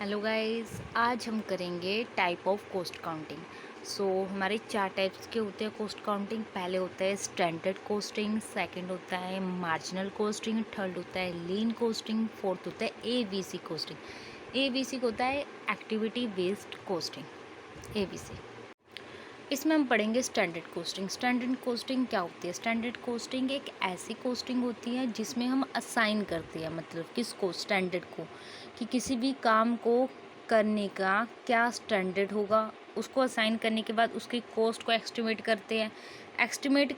Hello guys, आज हम करेंगे टाइप ऑफ कोस्ट काउंटिंग। हमारे 4 टाइप्स के होते हैं कोस्ट काउंटिंग। पहले होता है स्टैंडर्ड कोस्टिंग, सेकंड होता है मार्जिनल कोस्टिंग, थर्ड होता है लीन कोस्टिंग, फोर्थ होता है एबीसी कोस्टिंग। एबीसी होता है एक्टिविटी बेस्ड कोस्टिंग, एबीसी। इसमें हम पढ़ेंगे स्टैंडर्ड कोस्टिंग। स्टैंडर्ड कोस्टिंग क्या होती है? स्टैंडर्ड कोस्टिंग एक ऐसी कोस्टिंग होती है जिसमें हम असाइन करते हैं, मतलब किसको? स्टैंडर्ड को, कि किसी भी काम को करने का क्या स्टैंडर्ड होगा, उसको असाइन करने के बाद उसकी कॉस्ट को एस्टिमेट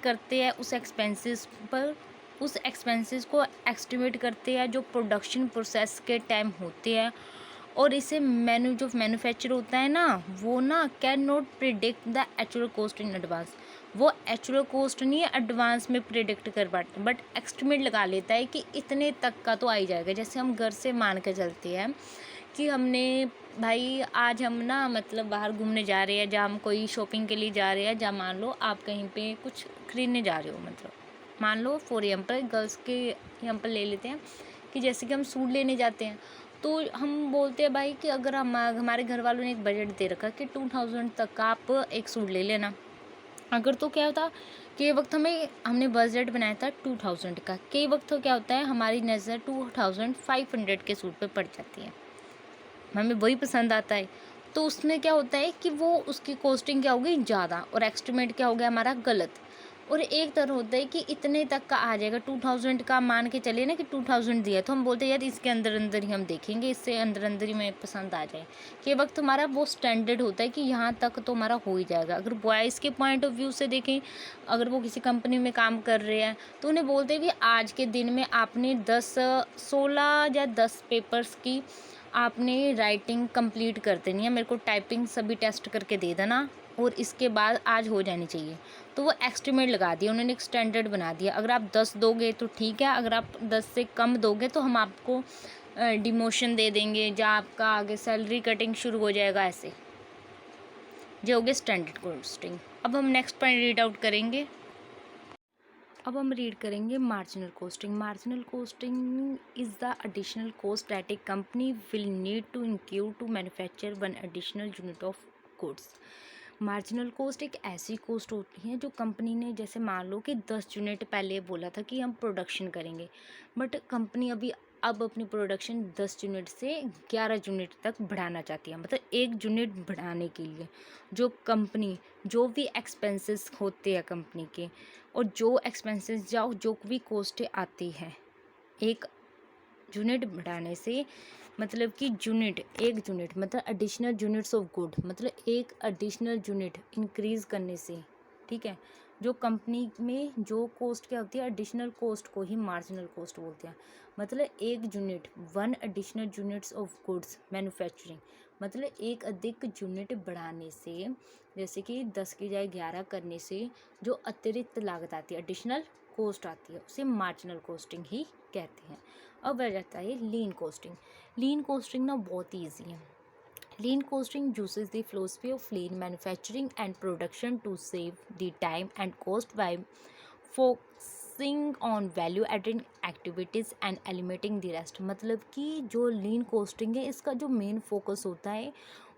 करते हैं उस एक्सपेंसेस पर। उस एक्सपेंसेस को एस्टिमेट करते हैं जो प्रोडक्शन प्रोसेस के टाइम होते हैं। और इसे जो मैन्युफैक्चर होता है ना, वो ना can not predict the actual cost in advance. वो एक्चुअल कॉस्ट नहीं एडवांस में प्रिडिक्ट कर पाते, बट एस्टिमेट लगा लेता है कि इतने तक का तो आ ही जाएगा। जैसे हम घर से मान के चलते हैं कि हमने, भाई आज हम ना मतलब बाहर घूमने जा रहे हैं, जहाँ हम कोई शॉपिंग के लिए जा रहे हैं, जहाँ मान लो आप कहीं पे कुछ खरीदने जा रहे हो, मतलब मान लो फॉर एग्जाम्पल गर्ल्स के एग्जाम्पल ले लेते हैं कि जैसे कि हम सूट लेने जाते हैं, तो हम बोलते हैं भाई कि अगर हमारे घर वालों ने एक बजट दे रखा कि 2000 तक का आप एक सूट ले लेना। अगर तो क्या होता, कई वक्त हमने बजट बनाया था 2000 का, कई वक्त तो क्या होता है हमारी नज़र 2500 के सूट पे पड़ जाती है, हमें वही पसंद आता है। तो उसमें क्या होता है कि वो उसकी कॉस्टिंग क्या होगी ज़्यादा, और एस्टिमेट क्या हो गया हमारा गलत। और एक तरह होता है कि इतने तक का आ जाएगा, 2000 का मान के चले ना कि 2000 दिया, तो हम बोलते हैं यार इसके अंदर अंदर ही हम देखेंगे, इससे अंदर अंदर ही हमें पसंद आ जाए। कि वक्त हमारा वो स्टैंडर्ड होता है कि यहाँ तक तो हमारा हो ही जाएगा। अगर बॉयज़ के पॉइंट ऑफ व्यू से देखें, अगर वो किसी कंपनी में काम कर रहे हैं, तो उन्हें बोलते हैं कि आज के दिन में आपने 16 या 10 पेपर्स की आपने राइटिंग कंप्लीट कर देनी है, मेरे को टाइपिंग सभी टेस्ट करके दे देना, और इसके बाद आज हो जानी चाहिए। तो वो एस्टिमेट लगा दिया उन्होंने, एक स्टैंडर्ड बना दिया। अगर आप 10 दोगे तो ठीक है, अगर आप 10 से कम दोगे तो हम आपको डिमोशन दे देंगे, या आपका आगे सैलरी कटिंग शुरू हो जाएगा। ऐसे जो हो गया स्टैंडर्ड कोस्टिंग। अब हम नेक्स्ट पॉइंट रीड आउट करेंगे। अब हम रीड करेंगे marginal costing. Marginal costing is the additional cost that a company will need to include to manufacture one additional unit of goods. Marginal cost एक ऐसी coast होती है जो कंपनी ने, जैसे मान लो कि 10 यूनिट पहले बोला था कि हम प्रोडक्शन करेंगे, बट कंपनी अब अपनी प्रोडक्शन 10 यूनिट से 11 यूनिट तक बढ़ाना चाहती है। मतलब एक यूनिट बढ़ाने के लिए जो भी एक्सपेंसेस होते हैं कंपनी के, और जो एक्सपेंसेस जो भी कॉस्ट आती है एक यूनिट बढ़ाने से, मतलब कि एक यूनिट मतलब एडिशनल यूनिट्स ऑफ गुड, मतलब एक एडिशनल यूनिट इंक्रीज करने से, ठीक है। जो कंपनी में जो कॉस्ट क्या होती है, एडिशनल कॉस्ट को ही मार्जिनल कॉस्ट बोलते हैं। मतलब एक unit, one additional units of goods manufacturing, मतलब एक अधिक यूनिट बढ़ाने से, जैसे कि 10 की जाए 11 करने से जो अतिरिक्त लागत आती है, एडिशनल कॉस्ट आती है, उसे मार्जिनल कॉस्टिंग ही कहते हैं। अब आ जाता है लीन कोस्टिंग। लीन कोस्टिंग ना बहुत ईजी है। लीन costing uses the philosophy of lean manufacturing and production to save the time and cost by focusing on value adding activities and eliminating the rest। मतलब कि जो लीन कोस्टिंग है, इसका जो मेन फोकस होता है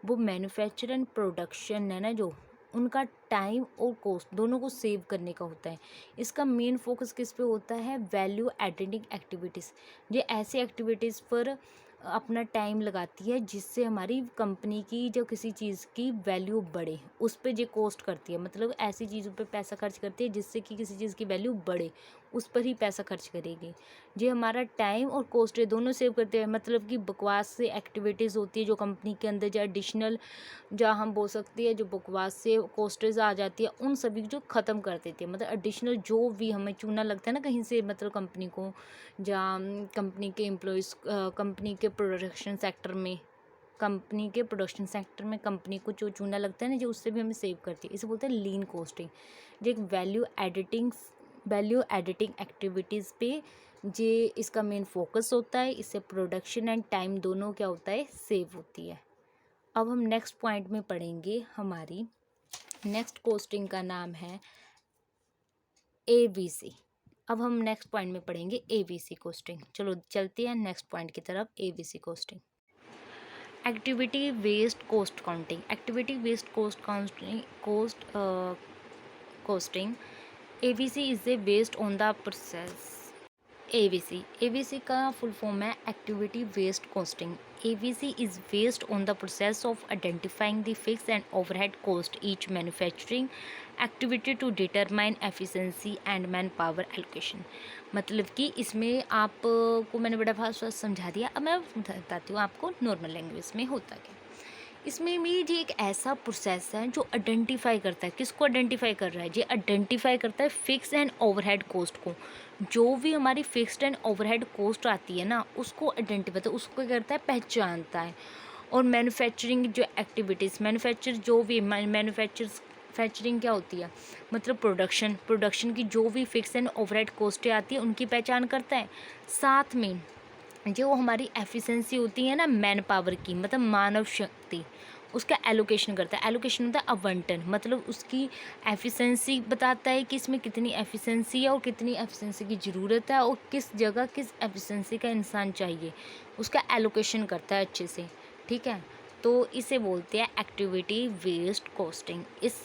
वो मैन्युफैक्चर एंड प्रोडक्शन है ना, जो उनका टाइम और कॉस्ट दोनों को सेव करने का होता है। इसका मेन फोकस किस पे होता है? Value editing activities. ये ऐसी एक्टिविटीज़ पर अपना टाइम लगाती है जिससे हमारी कंपनी की जो किसी चीज़ की वैल्यू बढ़े, उस पे जो कॉस्ट करती है, मतलब ऐसी चीज़ों पे पैसा खर्च करती है जिससे कि किसी चीज़ की वैल्यू बढ़े, उस पर ही पैसा खर्च करेगी। ये हमारा टाइम और कॉस्ट दोनों सेव करते हैं। मतलब कि बकवास से एक्टिविटीज़ होती है जो कंपनी के अंदर, जो एडिशनल, जहाँ हम बोल सकते हैं जो बकवास से कॉस्टेज आ जाती है, उन सभी को जो ख़त्म कर देती है। मतलब एडिशनल जो भी हमें चूना लगता है ना कहीं से, मतलब कंपनी को, जहाँ कंपनी के एम्प्लॉयज़, कंपनी के प्रोडक्शन सेक्टर में कंपनी को जो चूना लगता है ना, जो उससे भी हमें सेव करती है, इसे बोलते हैं लीन कोस्टिंग। जो एक वैल्यू एडिटिंग एक्टिविटीज़ पे जे इसका मेन फोकस होता है। इससे प्रोडक्शन एंड टाइम दोनों क्या होता है, सेव होती है। अब हम नेक्स्ट पॉइंट में पढ़ेंगे। हमारी नेक्स्ट कोस्टिंग का नाम है ABC। अब हम नेक्स्ट पॉइंट में पढ़ेंगे ABC कोस्टिंग। चलो चलते हैं नेक्स्ट पॉइंट की तरफ, ABC costing. Activity based cost counting. Activity based cost counting costing ABC is a based on the process. ABC का फुल फॉर्म है activity based costing. ABC is based on the process of identifying the fix and overhead cost each manufacturing activity to determine efficiency and man power allocation. मतलब कि इसमें आपको मैंने बड़ा fast समझा दिया, अब मैं बताती हूँ आपको नॉर्मल लैंग्वेज में होता क्या। इसमें भी जी एक ऐसा प्रोसेस है जो आइडेंटिफाई करता है, किसको आइडेंटिफाई कर रहा है जी, आइडेंटिफाई करता है फिक्स एंड ओवरहेड कॉस्ट को। जो भी हमारी फिक्स्ड एंड ओवरहेड कॉस्ट आती है ना, उसको आइडेंटिफाई तो उसको क्या करता है, पहचानता है। और मैन्युफैक्चरिंग जो एक्टिविटीज़, मैन्युफैक्चर जो भी मैन्युफैक्चरिंग क्या होती है, मतलब प्रोडक्शन की जो भी फिक्स एंड ओवरहेड कॉस्टें आती है उनकी पहचान करता है। साथ में जो हमारी एफिशिएंसी होती है ना मैन पावर की, मतलब मानव शक्ति, उसका एलोकेशन करता है। एलोकेशन होता है आवंटन, मतलब उसकी एफिशिएंसी बताता है कि इसमें कितनी एफिशिएंसी है और कितनी एफिशिएंसी की ज़रूरत है और किस जगह किस एफिशिएंसी का इंसान चाहिए, उसका एलोकेशन करता है अच्छे से। ठीक है, तो इसे बोलते हैं एक्टिविटी वेस्ट कॉस्टिंग। इस